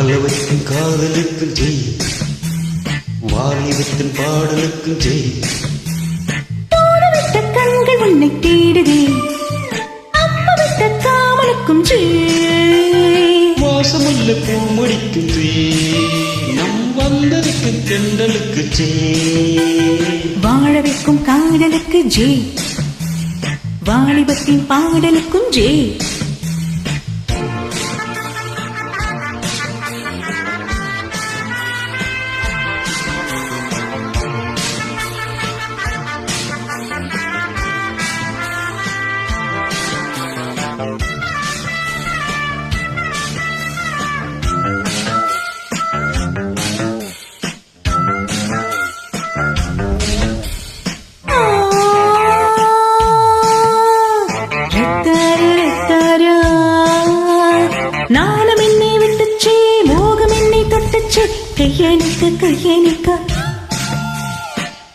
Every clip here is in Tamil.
வாழவைக்கும் காதலுக்கு ஜெய், வாலிபத்தின் பாடலுக்கு ஜெய். தோடவிட்ட கண்கள் உன்னை தேடுதே, அப்பவிட்ட காமலுக்கும் ஜெய். வாசமுள்ள பூமுடிக்கும் ஜெய், நம் வந்ததுக்கு தென்றலுக்கு ஜெய். வாழ வைக்கும் காதலுக்கு ஜெய், வாலிபத்தின் பாடலுக்கும் ஜெய். நாளம் என்னை விட்டுச்சே, மோகம் என்னை தொட்டுச்சே, கையணிக்க கையணிக்க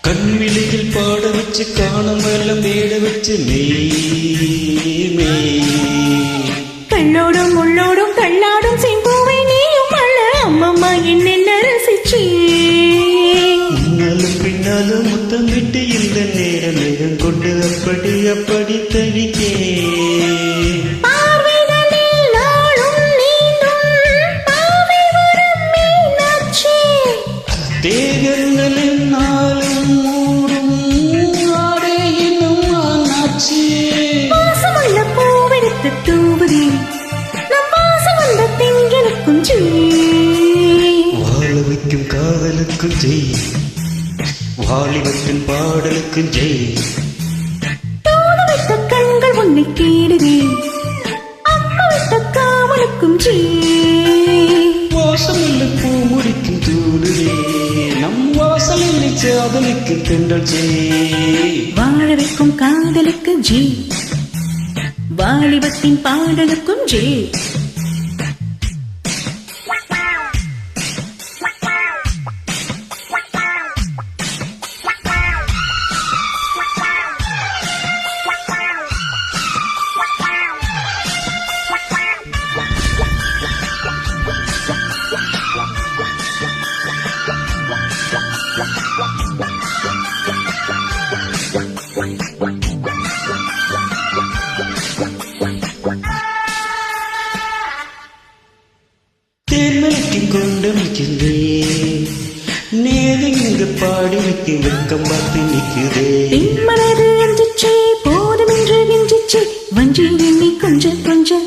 கண்விழியில் பாட வச்சு காணும் வெள்ளம் தேட வச்சு கண்ணோடும் முள்ளோடும் கண்ணாடும் செம்பூவை நீயும் அள்ள அம்மம்மா என்னென்ன ரசிச்சே. முன்னாலும் பின்னாலும் முத்தம் விட்டு இந்த நேரம் நேரம் கொண்டு அப்படி அப்படி தவிக்கே. தேகங்களில் நாளும் மூடும் ஆடே இன்னும் ஆனாச்சு. வாசமுள்ள பூவெடுத்து தூவுதே, நம் வாசம் வந்த திங்களுக்கும் ஜெய். வாழ வைக்கும் காதலுக்கும் ஜெய், வாலிபத்தின் பாடலுக்கும் ஜெய். தோடவிட்ட கண்கள் உன்னை தேடுதே, அப்பவிட்ட காமலுக்கும் ஜெய். வாசமுள்ள பூ முடிக்கும் தூடுதே, நம் வாசலில் சாதலுக்கு தென்றல் ஜெய். வாழ வைக்கும் காதலுக்கு ஜெய், வாலிபத்தின் பாடலுக்கும் ஜெய். தேன்மலைக்கு கொண்டு நிற்கின்றேன், நேரிங்க பாடி வைக்க வெக்கம் பார்த்து நிற்கிறேன். மனது அஞ்சிச்சே, போதும் என்று கெஞ்சிச்சே, வஞ்சி எண்ணி கொஞ்சம் கொஞ்சம்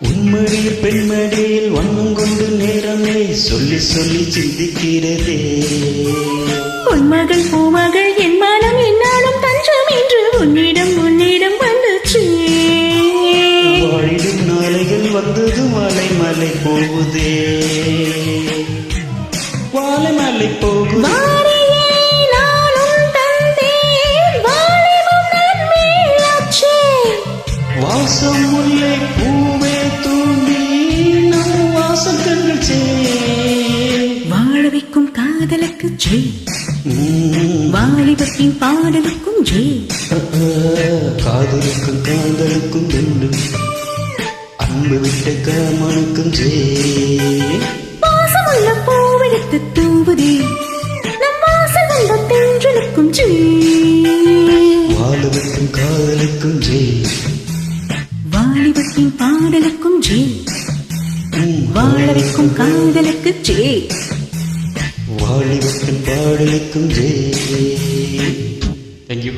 உன்மடியில் பெண்மடியில் வண்ணம் கொண்டு நேரமே சொல்லி சொல்லி சிந்திக்கிறதே. பொன்மகள் பூமகள் என் மனம் என்னாலும் தஞ்சம் என்று உன்னிடம் உன்னிடம் வந்துச்சு. வாழிடும் நாளைகள் வந்தது மலை மலை போகுதே, வாழை மலை போகுதே. வாசம் முல்லை பூவே தூண்டி நம் வாசம் கண்கள் சே. வாழ வைக்கும் காதலுக்கு ஜெய், வாலிபத்தின் பாடலுக்கும் ஜெய். காதலுக்கும் காதலுக்கும் ரெண்டு அன்பு விட்ட காமனுக்கும் ஜெய். வாசமுள்ள பூவெடுத்து தூவுதே, நம் வாசல் வந்த தென்றலுக்கும் ஜெய். வாழவுக்கும் காதலுக்கும் ஜெய், வாலிபத்தின் பாடலுக்கும் ஜெய். வாழ வைக்கும் காதலுக்கு ஜெய், வாலிபத்தின் பாடலுக்கும் ஜெய். தேங்க்யூ.